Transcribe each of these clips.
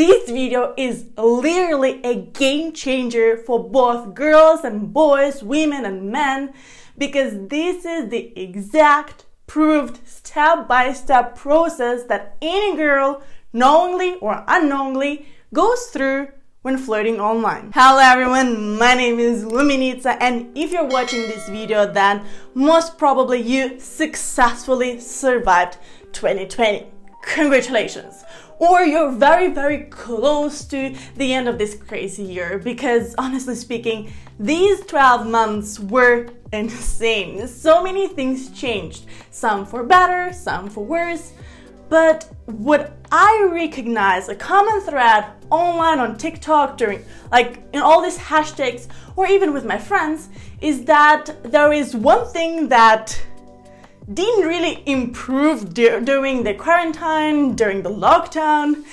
This video is literally a game changer for both girls and boys, women and men, because this is the exact proved step-by-step process that any girl, knowingly or unknowingly, goes through when flirting online. Hello everyone, my name is Luminita, and if you're watching this video, then most probably you successfully survived 2020. Congratulations! Or you're very close to the end of this crazy year, because honestly speaking, these 12 months were insane. So many things changed, some for better, some for worse. But what I recognize, a common thread online on TikTok during, in all these hashtags, or even with my friends, is that there is one thing that didn't really improve during the quarantine, during the lockdown,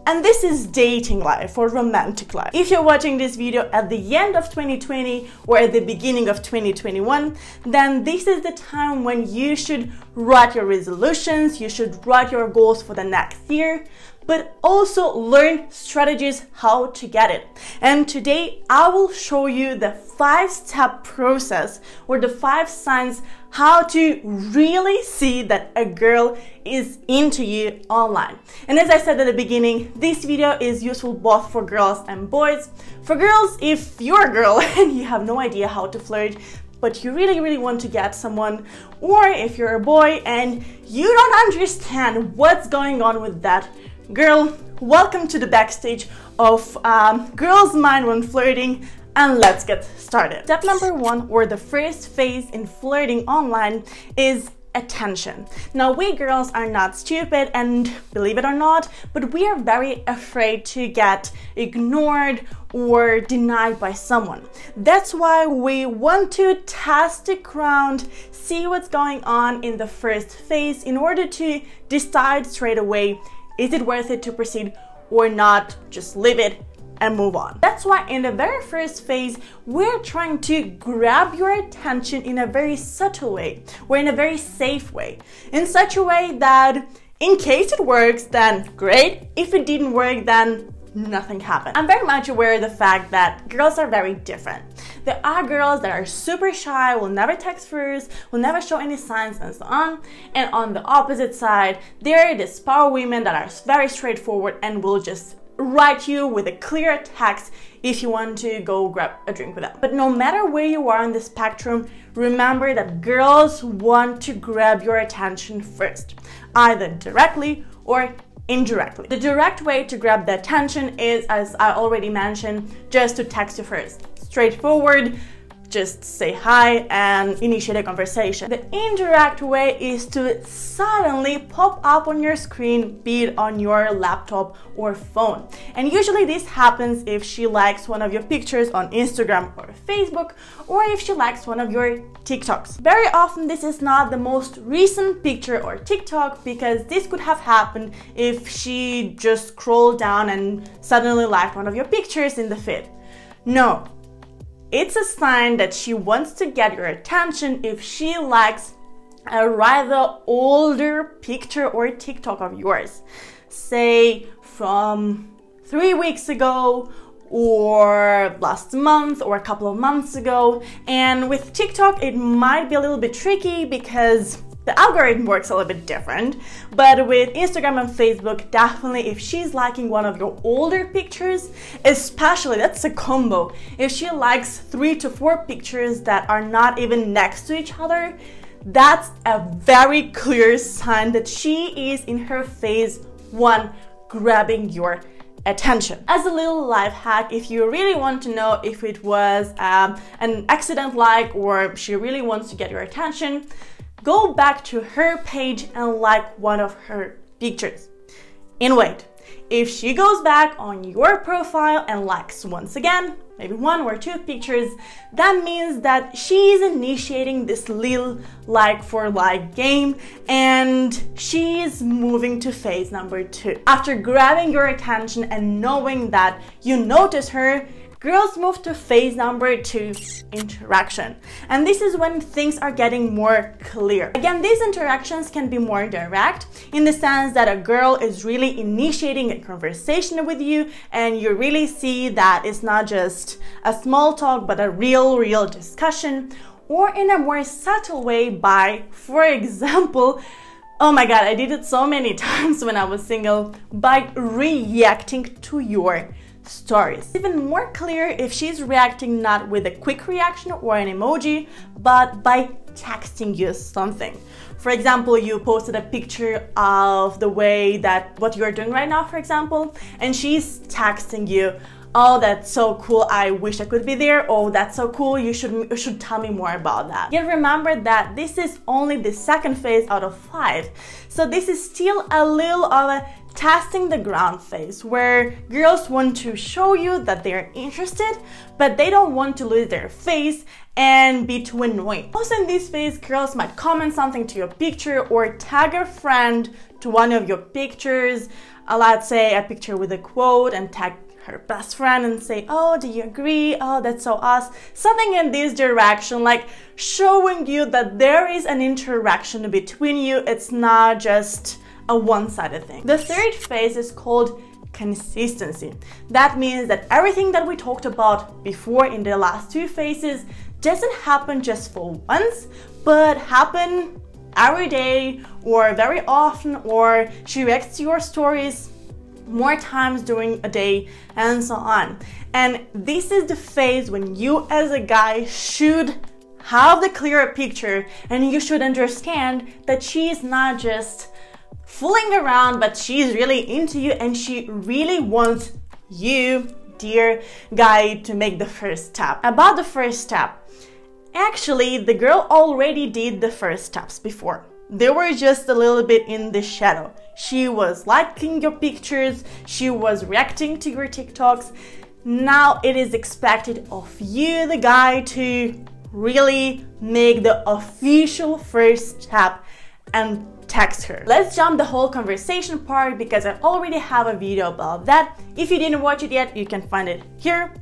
and this is dating life or romantic life. If you're watching this video at the end of 2020 or at the beginning of 2021, then this is the time when you should write your resolutions, you should write your goals for the next year, but also learn strategies how to get it. And today I will show you the 5-step process or the 5 signs how to really see that a girl is into you online. And as I said at the beginning, this video is useful both for girls and boys. For girls, if you're a girl and you have no idea how to flirt, but you really want to get someone, or if you're a boy and you don't understand what's going on with that girl, welcome to the backstage of girls' mind when flirting, and let's get started. Step number 1, or the first phase in flirting online, is attention. Now, we girls are not stupid, and believe it or not, but we are very afraid to get ignored or denied by someone. That's why we want to test the ground, see what's going on in the first phase in order to decide straight away, is it worth it to proceed or not, just leave it and move on. That's why in the very first phase, we're trying to grab your attention in a very subtle way, or in a very safe way, in such a way that in case it works, then great. If it didn't work, then nothing happened. I'm very much aware of the fact that girls are very different. There are girls that are super shy, will never text first, will never show any signs, and so on. And on the opposite side, there are these power women that are very straightforward and will just write you with a clear text if you want to go grab a drink with them. But no matter where you are on the spectrum, remember that girls want to grab your attention first, either directly or indirectly. The direct way to grab the attention is, as I already mentioned, just to text you first. Straightforward, just say hi and initiate a conversation. The indirect way is to suddenly pop up on your screen, be it on your laptop or phone. And usually this happens if she likes one of your pictures on Instagram or Facebook, or if she likes one of your TikToks. Very often this is not the most recent picture or TikTok, because this could have happened if she just scrolled down and suddenly liked one of your pictures in the feed. No. It's a sign that she wants to get your attention if she likes a rather older picture or TikTok of yours, say from 3 weeks ago, or last month, or a couple of months ago. And with TikTok it might be a little bit tricky because the algorithm works a little bit different, but with Instagram and Facebook, definitely if she's liking one of your older pictures, especially, that's a combo, if she likes 3 to 4 pictures that are not even next to each other, that's a very clear sign that she is in her phase 1, grabbing your attention. As a little life hack, if you really want to know if it was an accident like, or she really wants to get your attention, go back to her page and like one of her pictures. And wait, if she goes back on your profile and likes once again, maybe 1 or 2 pictures, that means that she is initiating this little like for like game, and she is moving to phase number 2. After grabbing your attention and knowing that you notice her, Girls move to phase number 2, interaction. And this is when things are getting more clear. Again, these interactions can be more direct in the sense that a girl is really initiating a conversation with you, and you really see that it's not just a small talk but a real discussion, or in a more subtle way by, for example, oh my god, I did it so many times when I was single, by reacting to your stories. Even more clear if she's reacting not with a quick reaction or an emoji, but by texting you something. For example, you posted a picture of the way that what you're doing right now, for example, and she's texting you, oh, that's so cool, I wish I could be there. Oh, that's so cool, you should tell me more about that. Yet remember that this is only the second phase out of 5. So this is still a little of a testing the ground phase, where girls want to show you that they're interested, but they don't want to lose their face and be too annoying. Also in this phase, girls might comment something to your picture or tag a friend to one of your pictures. Let's say a picture with a quote, and tag her best friend and say, oh, do you agree? Oh, that's so us. Something in this direction, like showing you that there is an interaction between you. It's not just a one-sided thing. The third phase is called consistency. That means that everything that we talked about before in the last 2 phases doesn't happen just for once, but happen every day or very often, or she reacts to your stories more times during a day, and so on. And this is the phase when you as a guy should have the clearer picture, and you should understand that she is not just fooling around, but she's really into you and she really wants you, dear guy, to make the first step. About the first step, actually the girl already did the first steps before. They were just a little bit in the shadow. She was liking your pictures, she was reacting to your TikToks. Now it is expected of you, the guy, to really make the official first step and text her. Let's jump the whole conversation part because I already have a video about that. If you didn't watch it yet, you can find it here.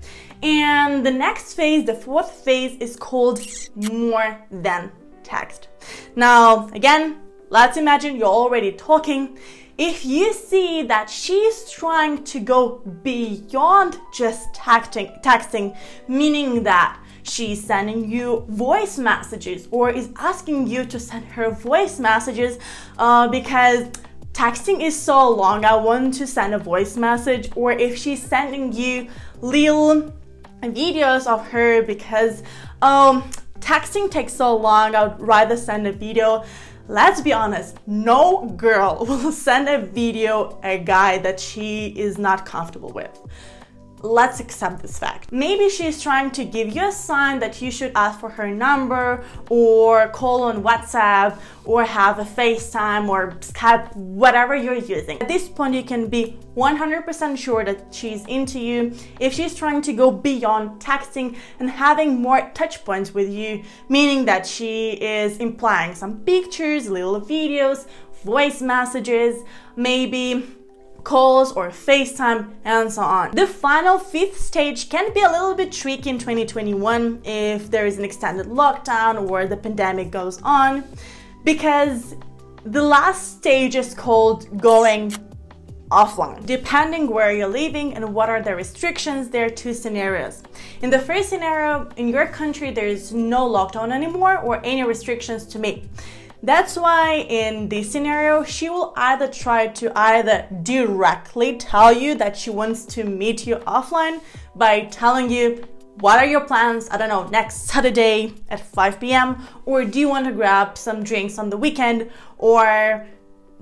And the next phase, the 4th phase, is called more than text. Now, again, let's imagine you're already talking. If you see that she's trying to go beyond just texting, meaning that she's sending you voice messages or is asking you to send her voice messages because texting is so long, I want to send a voice message, or if she's sending you little videos of her because texting takes so long, I would rather send a video. Let's be honest, no girl will send a video a guy that she is not comfortable with. Let's accept this fact. Maybe she's trying to give you a sign that you should ask for her number or call on WhatsApp or have a FaceTime or Skype, whatever you're using. At this point, you can be 100% sure that she's into you if she's trying to go beyond texting and having more touch points with you, meaning that she is implying some pictures, little videos, voice messages, maybe calls or FaceTime, and so on. The final 5th stage can be a little bit tricky in 2021 if there is an extended lockdown or the pandemic goes on, because the last stage is called going offline. Depending where you're living and what are the restrictions, there are 2 scenarios. In the first scenario, in your country, there is no lockdown anymore or any restrictions to meet. That's why in this scenario, she will either try to directly tell you that she wants to meet you offline by telling you, what are your plans, I don't know, next Saturday at 5 p.m. or do you want to grab some drinks on the weekend, or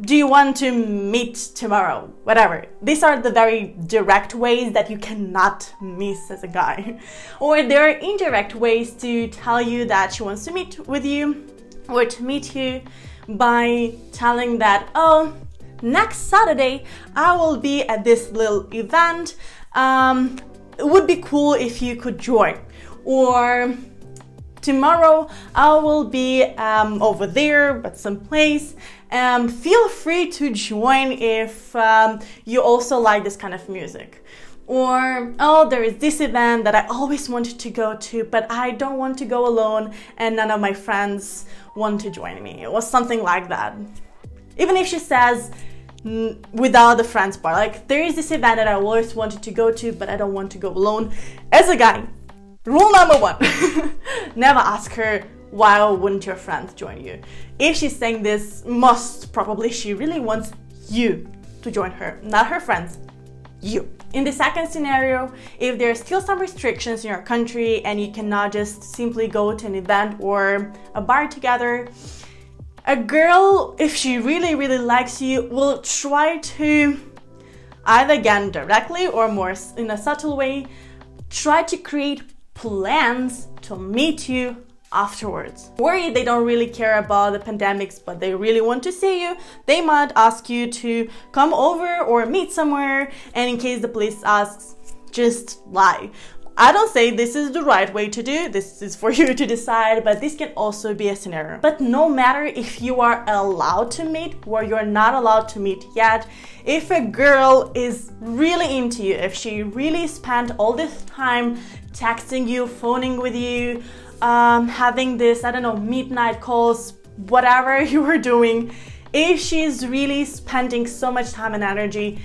do you want to meet tomorrow, whatever. These are the very direct ways that you cannot miss as a guy. Or there are indirect ways to tell you that she wants to meet with you or to meet you by telling that, oh, next Saturday I will be at this little event, it would be cool if you could join. Or tomorrow I will be over there at some place. Feel free to join if you also like this kind of music. Or, oh, there is this event that I always wanted to go to, but I don't want to go alone and none of my friends want to join me, or something like that. Even if she says without the friends part, like, there is this event that I always wanted to go to, but I don't want to go alone. As a guy, rule number 1, never ask her, why wouldn't your friends join you? If she's saying this, most probably she really wants you to join her, not her friends, you. In the second scenario, if there are still some restrictions in your country and you cannot just simply go to an event or a bar together, a girl, if she really, really likes you, will try to, either again directly or more in a subtle way, try to create plans to meet you afterwards. Or if they don't really care about the pandemics, but they really want to see you, they might ask you to come over or meet somewhere, and in case the police asks, just lie. I don't say this is the right way to do, this is for you to decide, but this can also be a scenario. But no matter if you are allowed to meet or you're not allowed to meet yet, if a girl is really into you, if she really spent all this time texting you, phoning with you, having this, I don't know, midnight calls, whatever you were doing, if she's really spending so much time and energy,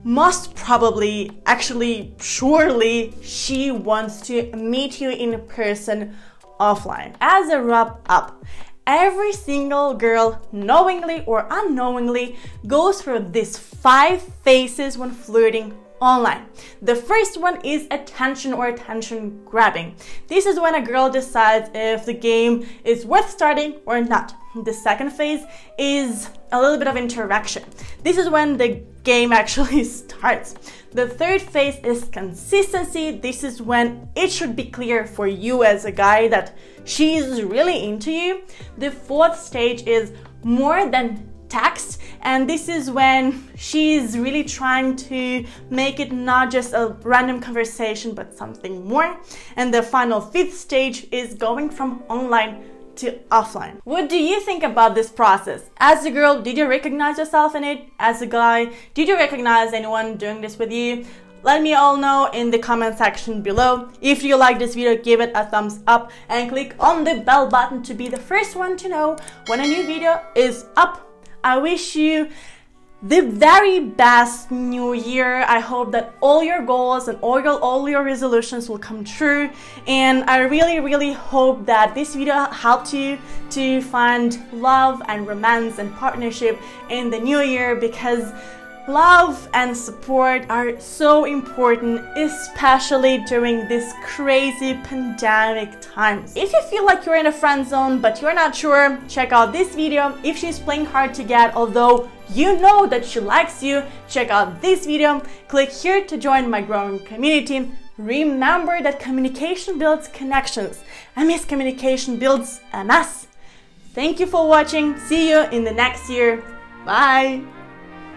most probably, actually, surely, she wants to meet you in person offline. As a wrap up, every single girl, knowingly or unknowingly, goes through these 5 phases when flirting online. The first one is attention or attention grabbing. This is when a girl decides if the game is worth starting or not. The second phase is a little bit of interaction. This is when the game actually starts. The third phase is consistency. This is when it should be clear for you as a guy that she is really into you. The fourth stage is more than text, and this is when she's really trying to make it not just a random conversation but something more. And the final 5th stage is going from online to offline. What do you think about this process? As a girl, did you recognize yourself in it? As a guy, did you recognize anyone doing this with you? Let me all know in the comment section below. If you like this video, give it a thumbs up and click on the bell button to be the first one to know when a new video is up. I wish you the very best new year. I hope that all your goals and all your resolutions will come true, and I really hope that this video helped you to find love and romance and partnership in the new year, because love and support are so important, especially during this crazy pandemic times. If you feel like you're in a friend zone but you're not sure, check out this video. If she's playing hard to get, although you know that she likes you, check out this video. Click here to join my growing community. Remember that communication builds connections, and miscommunication builds a mess. Thank you for watching. See you in the next year. Bye!